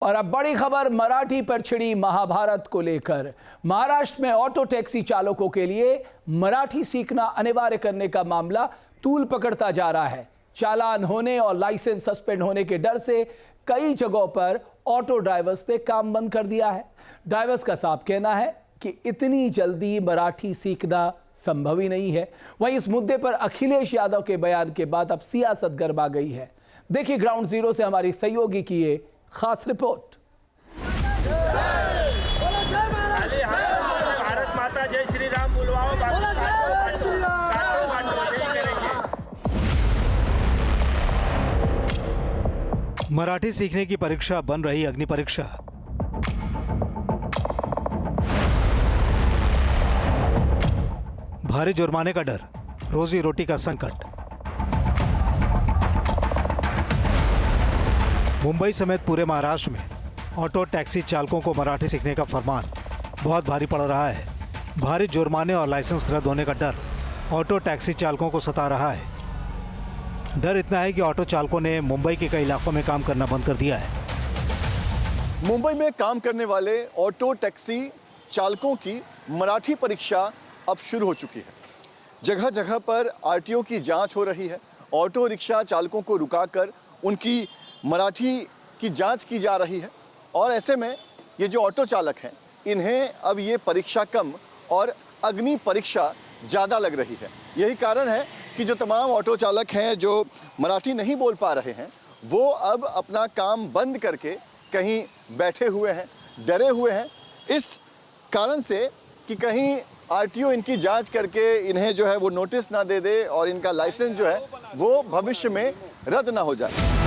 और अब बड़ी खबर मराठी पर छिड़ी महाभारत को लेकर। महाराष्ट्र में ऑटो टैक्सी चालकों के लिए मराठी सीखना अनिवार्य करने का मामला तूल पकड़ता जा रहा है। चालान होने और लाइसेंस सस्पेंड होने के डर से कई जगहों पर ऑटो ड्राइवर्स ने काम बंद कर दिया है। ड्राइवर्स का साफ कहना है कि इतनी जल्दी मराठी सीखना संभव ही नहीं है। वहीं इस मुद्दे पर अखिलेश यादव के बयान के बाद अब सियासत गरमा गई है। देखिए ग्राउंड जीरो से हमारी सहयोगी की ये खास रिपोर्ट। भारत माता जय श्री राम बुलवाओ। मराठी सीखने की परीक्षा बन रही अग्नि परीक्षा। भारी जुर्माने का डर, रोजी रोटी का संकट। मुंबई समेत पूरे महाराष्ट्र में ऑटो टैक्सी चालकों को मराठी सीखने का फरमान बहुत भारी पड़ रहा है। भारी जुर्माने और लाइसेंस रद्द होने का डर ऑटो टैक्सी चालकों को सता रहा है। डर इतना है कि ऑटो चालकों ने मुंबई के कई इलाकों में काम करना बंद कर दिया है। मुंबई में काम करने वाले ऑटो टैक्सी चालकों की मराठी परीक्षा अब शुरू हो चुकी है। जगह जगह पर आरटीओ की जांच हो रही है। ऑटो रिक्शा चालकों को रुकाकर उनकी मराठी की जांच की जा रही है और ऐसे में ये जो ऑटो चालक हैं इन्हें अब ये परीक्षा कम और अग्नि परीक्षा ज़्यादा लग रही है। यही कारण है कि जो तमाम ऑटो चालक हैं जो मराठी नहीं बोल पा रहे हैं वो अब अपना काम बंद करके कहीं बैठे हुए हैं, डरे हुए हैं इस कारण से कि कहीं आरटीओ इनकी जांच करके इन्हें जो है वो नोटिस ना दे दे और इनका लाइसेंस जो है वो भविष्य में रद्द ना हो जाए।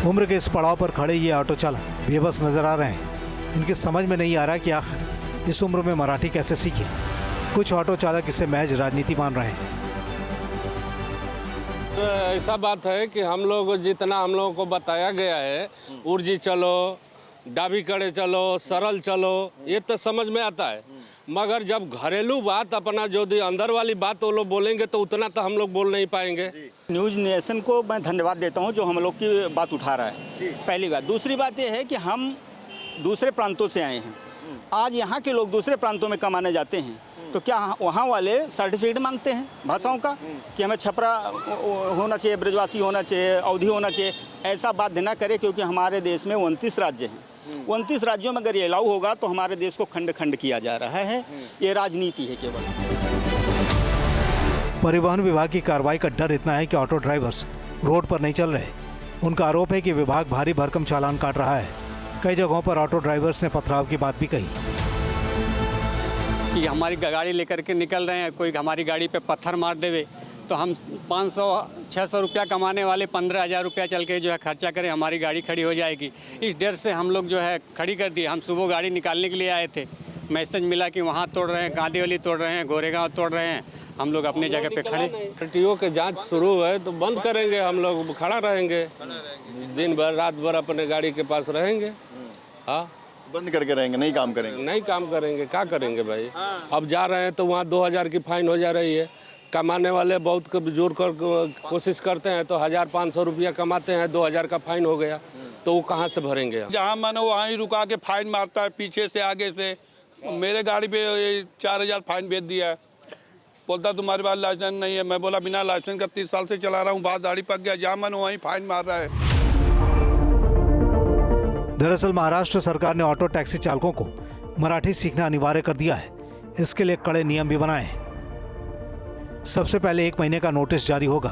उम्र के इस पड़ाव पर खड़े ये ऑटो चालक बेबस नजर आ रहे हैं। इनकी समझ में नहीं आ रहा कि आखिर इस उम्र में मराठी कैसे सीखे। कुछ ऑटो चालक इसे महज राजनीति मान रहे हैं। तो ऐसा बात है कि हम लोग जितना हम लोगों को बताया गया है, उर्जी चलो, डाबी कड़े चलो, सरल चलो, ये तो समझ में आता है, मगर जब घरेलू बात अपना जो अंदर वाली बात वो लोग बोलेंगे तो उतना तो हम लोग बोल नहीं पाएंगे। न्यूज़ नेशन को मैं धन्यवाद देता हूं जो हम लोग की बात उठा रहा है। पहली बात। दूसरी बात ये है कि हम दूसरे प्रांतों से आए हैं। आज यहाँ के लोग दूसरे प्रांतों में कमाने जाते हैं तो क्या वहाँ वाले सर्टिफिकेट मांगते हैं भाषाओं का कि हमें छपरा होना चाहिए, ब्रजवासी होना चाहिए, अवधी होना चाहिए। ऐसा बाध्य न करे क्योंकि हमारे देश में 29 राज्य हैं। 29 राज्यों में अगर ये अलाउ होगा तो हमारे देश को खंड खंड किया जा रहा है। ये राजनीति है केवल। परिवहन विभाग की कार्रवाई का डर इतना है कि ऑटो ड्राइवर्स रोड पर नहीं चल रहे। उनका आरोप है कि विभाग भारी भरकम चालान काट रहा है। कई जगहों पर ऑटो ड्राइवर्स ने पथराव की बात भी कही कि हमारी गाड़ी लेकर के निकल रहे हैं, कोई हमारी गाड़ी पे पत्थर मार देवे तो हम 500-600 रुपया कमाने वाले 15,000 रुपया चल के जो है खर्चा करें, हमारी गाड़ी खड़ी हो जाएगी। इस डर से हम लोग जो है खड़ी कर दी। हम सुबह गाड़ी निकालने के लिए आए थे, मैसेज मिला कि वहाँ तोड़ रहे हैं, गांधीवाली तोड़ रहे हैं, गोरेगांव तोड़ रहे हैं। हम लोग अपनी जगह पे खड़े। आरटीओ के जांच शुरू है तो बंद करेंगे, हम लोग खड़ा रहेंगे दिन भर रात भर अपने गाड़ी के पास रहेंगे। हाँ, बंद करके रहेंगे, नहीं काम करेंगे। नहीं काम करेंगे, क्या करेंगे भाई। अब जा रहे हैं तो वहाँ 2,000 की फाइन हो जा रही है। कमाने वाले बहुत जोर कर कोशिश करते हैं तो 1,500 रुपया कमाते हैं, 2,000 का फाइन हो गया तो वो कहाँ से भरेंगे। जहाँ मन वहाँ ही रुका के फाइन मारता है, पीछे से आगे से। मेरे गाड़ी पे 4,000 फाइन भेज दिया है। बोलता तुम्हारे पास लाइसेंस नहीं है। मैं बोला बिना लाइसेंस का 30 साल से चला रहा हूँ, बात दाढ़ी पक गया। जहाँ मन वहीं फाइन मार रहा है। दरअसल महाराष्ट्र सरकार ने ऑटो टैक्सी चालकों को मराठी सीखना अनिवार्य कर दिया है। इसके लिए कड़े नियम भी बनाए हैं। सबसे पहले 1 महीने का नोटिस जारी होगा।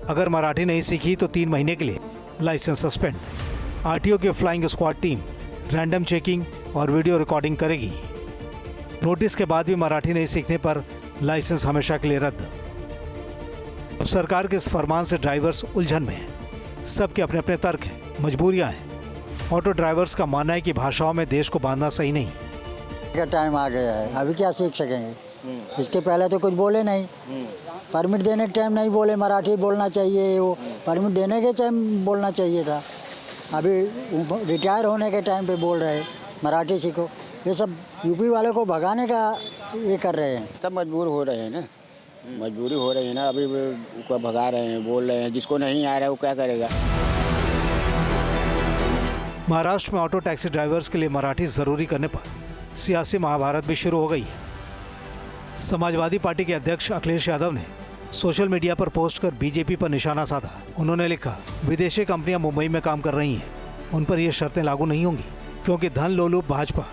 अगर मराठी नहीं सीखी तो 3 महीने के लिए लाइसेंस सस्पेंड। आरटीओ की flying squad team random checking और वीडियो रिकॉर्डिंग करेगी। नोटिस के बाद भी मराठी नहीं सीखने पर लाइसेंस हमेशा के लिए रद्द। अब सरकार के इस फरमान से ड्राइवर्स उलझन में हैं। सबके अपने अपने तर्क हैं, मजबूरियां हैं। ऑटो ड्राइवर्स का मानना है कि भाषाओं में देश को बांधना सही नहीं। का टाइम आ गया है, अभी क्या सीख सकेंगे। इसके पहले तो कुछ बोले नहीं। परमिट देने के टाइम नहीं बोले मराठी बोलना चाहिए, वो परमिट देने के टाइम बोलना चाहिए था। अभी रिटायर होने के टाइम पे बोल रहे मराठी सीखो। ये सब यूपी वाले को भगाने का ये कर रहे हैं। सब मजबूर हो रहे हैं ना, मजबूरी हो रही है ना। अभी उनको भगा रहे हैं, बोल रहे हैं। जिसको नहीं आ रहा है वो क्या करेगा। महाराष्ट्र में ऑटो टैक्सी ड्राइवर्स के लिए मराठी जरूरी करने पर सियासी महाभारत भी शुरू हो गई है। समाजवादी पार्टी के अध्यक्ष अखिलेश यादव ने सोशल मीडिया पर पोस्ट कर बीजेपी पर निशाना साधा। उन्होंने लिखा, विदेशी कंपनियां मुंबई में काम कर रही हैं, उन पर ये शर्तें लागू नहीं होंगी, क्योंकि धन लोलुप भाजपा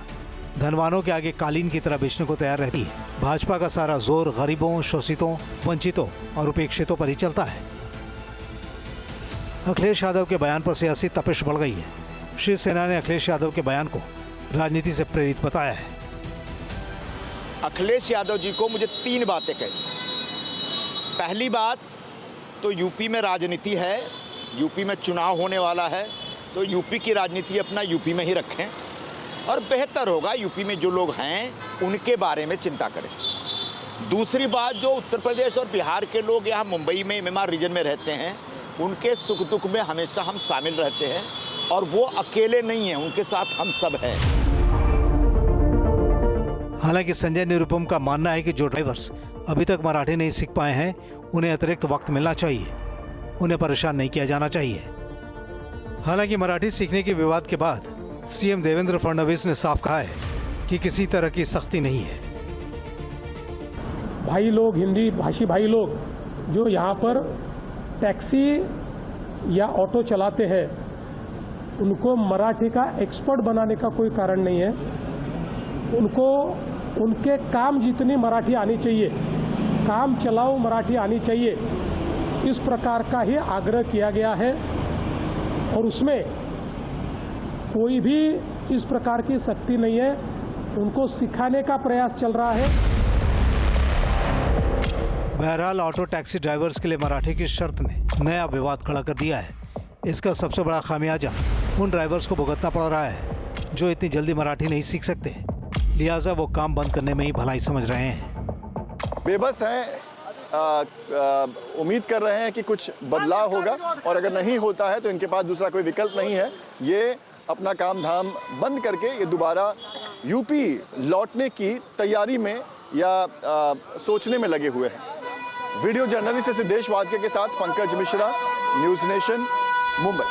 धनवानों के आगे कालीन की तरह बेचने को तैयार रहती है। भाजपा का सारा जोर गरीबों, शोषितों, वंचितों और उपेक्षितों पर ही चलता है। अखिलेश यादव के बयान पर सियासी तपिश बढ़ गई है। शिवसेना ने अखिलेश यादव के बयान को राजनीति से प्रेरित बताया है। अखिलेश यादव जी को मुझे 3 बातें कहनी। पहली बात तो यूपी में राजनीति है, यूपी में चुनाव होने वाला है, तो यूपी की राजनीति अपना यूपी में ही रखें और बेहतर होगा यूपी में जो लोग हैं उनके बारे में चिंता करें। दूसरी बात, जो उत्तर प्रदेश और बिहार के लोग यहाँ मुंबई में मेमार रीजन में रहते हैं, उनके सुख दुख में हमेशा हम शामिल रहते हैं और वो अकेले नहीं हैं, उनके साथ हम सब हैं। हालांकि संजय निरुपम का मानना है कि जो ड्राइवर्स अभी तक मराठी नहीं सीख पाए हैं, उन्हें अतिरिक्त वक्त मिलना चाहिए, उन्हें परेशान नहीं किया जाना चाहिए। हालांकि मराठी सीखने के विवाद के बाद सीएम देवेंद्र फडणवीस ने साफ कहा है कि किसी तरह की सख्ती नहीं है। भाई लोग, हिंदी भाषी भाई लोग जो यहाँ पर टैक्सी या ऑटो चलाते हैं, उनको मराठी का एक्सपर्ट बनाने का कोई कारण नहीं है। उनको उनके काम जितनी मराठी आनी चाहिए, काम चलाओ मराठी आनी चाहिए, इस प्रकार का ही आग्रह किया गया है और उसमें कोई भी इस प्रकार की सख्ती नहीं है। उनको सिखाने का प्रयास चल रहा है। बहरहाल ऑटो टैक्सी ड्राइवर्स के लिए मराठी की शर्त ने नया विवाद खड़ा कर दिया है। इसका सबसे बड़ा खामियाजा उन ड्राइवर्स को भुगतना पड़ रहा है जो इतनी जल्दी मराठी नहीं सीख सकते, लिहाजा वो काम बंद करने में ही भलाई समझ रहे हैं। बेबस हैं, उम्मीद कर रहे हैं कि कुछ बदलाव होगा और अगर नहीं होता है तो इनके पास दूसरा कोई विकल्प नहीं है। ये अपना काम धाम बंद करके ये दोबारा यूपी लौटने की तैयारी में या सोचने में लगे हुए हैं। वीडियो जर्नलिस्ट सिद्धेश वाजके के साथ पंकज मिश्रा, न्यूज़ नेशन, मुंबई।